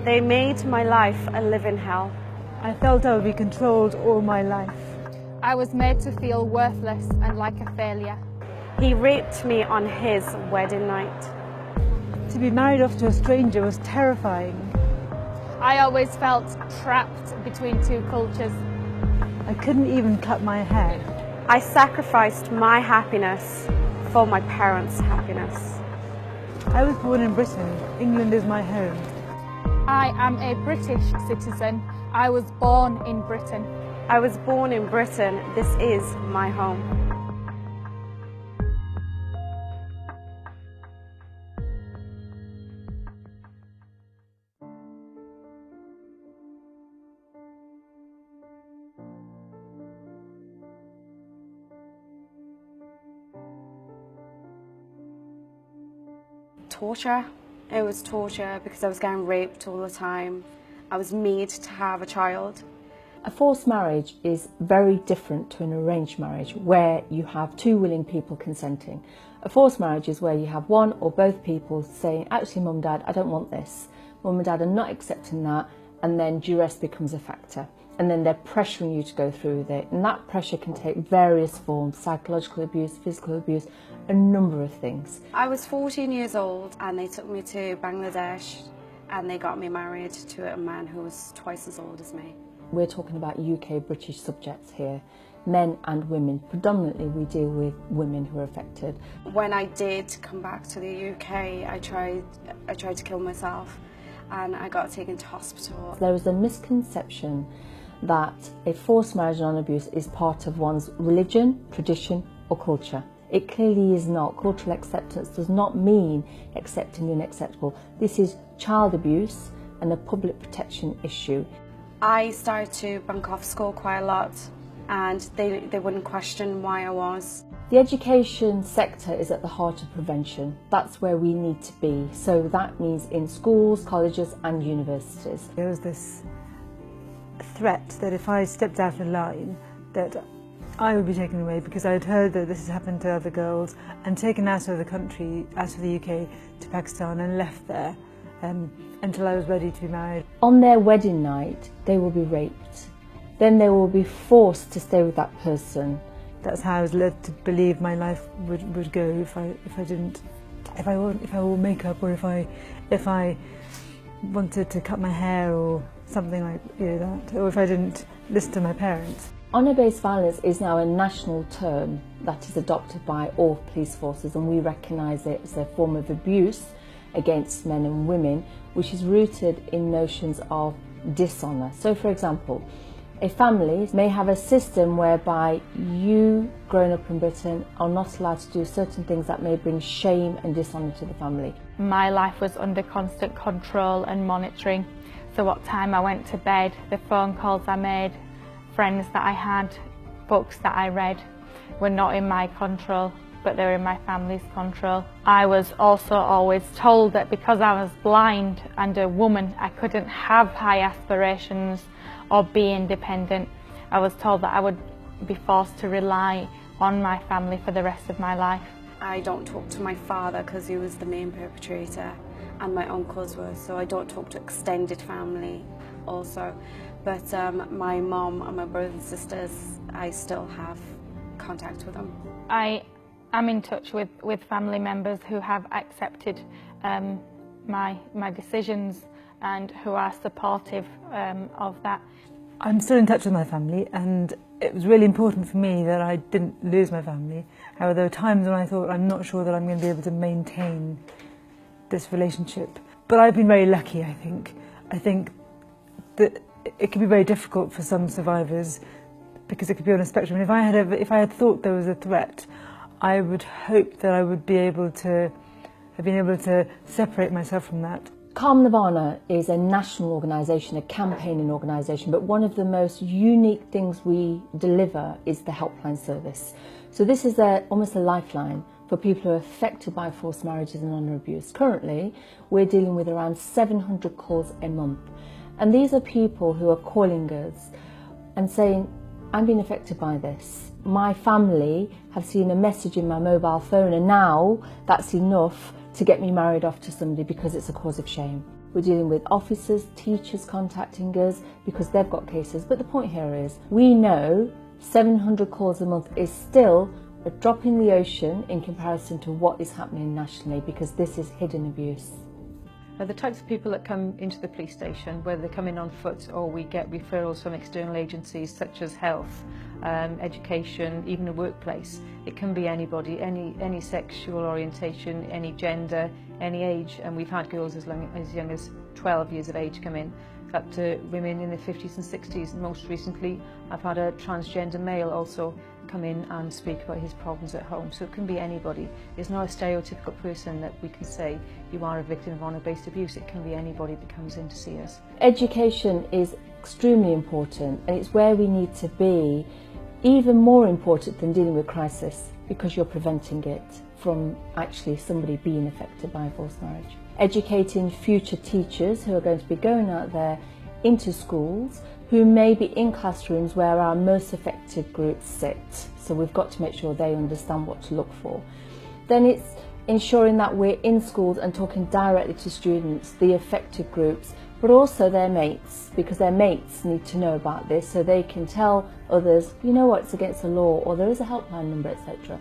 They made my life a living hell. I felt I would be controlled all my life. I was made to feel worthless and like a failure. He raped me on his wedding night. To be married off to a stranger was terrifying. I always felt trapped between two cultures. I couldn't even cut my hair. I sacrificed my happiness for my parents' happiness. I was born in Britain. England is my home. I am a British citizen. I was born in Britain. I was born in Britain. This is my home. Torture. It was torture because I was getting raped all the time. I was made to have a child. A forced marriage is very different to an arranged marriage where you have two willing people consenting. A forced marriage is where you have one or both people saying, actually mum and dad, I don't want this. Mum and dad are not accepting that, and then duress becomes a factor. And then they're pressuring you to go through with it. And that pressure can take various forms: psychological abuse, physical abuse, a number of things. I was 14 years old and they took me to Bangladesh and they got me married to a man who was twice as old as me. We're talking about UK British subjects here, men and women. Predominantly we deal with women who are affected. When I did come back to the UK, I tried to kill myself and I got taken to hospital. There is a misconception that a forced marriage and abuse is part of one's religion, tradition or culture. It clearly is not. Cultural acceptance does not mean accepting the unacceptable. This is child abuse and a public protection issue. I started to bunk off school quite a lot and they wouldn't question why I was. The education sector is at the heart of prevention. That's where we need to be. So that means in schools, colleges and universities. There was this threat that if I stepped out of line that I would be taken away, because I had heard that this has happened to other girls, and taken out of the country, out of the UK to Pakistan and left there until I was ready to be married. On their wedding night, they will be raped. Then they will be forced to stay with that person. That's how I was led to believe my life would go if I wore makeup, or if I wanted to cut my hair or something like that, or if I didn't listen to my parents. Honour-based violence is now a national term that is adopted by all police forces, and we recognise it as a form of abuse against men and women, which is rooted in notions of dishonour. So for example, a family may have a system whereby you, growing up in Britain, are not allowed to do certain things that may bring shame and dishonour to the family. My life was under constant control and monitoring. So what time I went to bed, the phone calls I made, friends that I had, books that I read were not in my control, but they were in my family's control. I was also always told that because I was blind and a woman, I couldn't have high aspirations or be independent. I was told that I would be forced to rely on my family for the rest of my life. I don't talk to my father because he was the main perpetrator and my uncles were, so I don't talk to extended family also. But my mum and my brothers and sisters, I still have contact with them. I am in touch with family members who have accepted my decisions and who are supportive of that. I'm still in touch with my family, and it was really important for me that I didn't lose my family. However, there were times when I thought, I'm not sure that I'm going to be able to maintain this relationship. But I've been very lucky, I think. I think that it can be very difficult for some survivors because it could be on a spectrum. And if I had thought there was a threat, I would hope that I would be able to have been able to separate myself from that. Calm Nirvana is a national organisation, a campaigning organisation, but one of the most unique things we deliver is the helpline service. So this is almost a lifeline for people who are affected by forced marriages and honour abuse. Currently, we're dealing with around 700 calls a month. And these are people who are calling us and saying, I'm being affected by this. My family have seen a message in my mobile phone and now that's enough to get me married off to somebody because it's a cause of shame. We're dealing with officers, teachers contacting us because they've got cases. But the point here is, we know 700 calls a month is still a drop in the ocean in comparison to what is happening nationally, because this is hidden abuse. The types of people that come into the police station, whether they come in on foot or we get referrals from external agencies such as health, education, even the workplace. It can be anybody, any sexual orientation, any gender, any age, and we've had girls as young as 12 years of age come in, up to women in their 50s and 60s. Most recently, I've had a transgender male also come in and speak about his problems at home. So it can be anybody. There's not a stereotypical person that we can say you are a victim of honour-based abuse. It can be anybody that comes in to see us. Education is extremely important, and it's where we need to be, even more important than dealing with crisis, because you're preventing it from actually somebody being affected by a forced marriage. Educating future teachers who are going to be going out there into schools, who may be in classrooms where our most affected groups sit. So we've got to make sure they understand what to look for. Then it's ensuring that we're in schools and talking directly to students, the affected groups, but also their mates, because their mates need to know about this so they can tell others, you know what, it's against the law, or there is a helpline number, etc.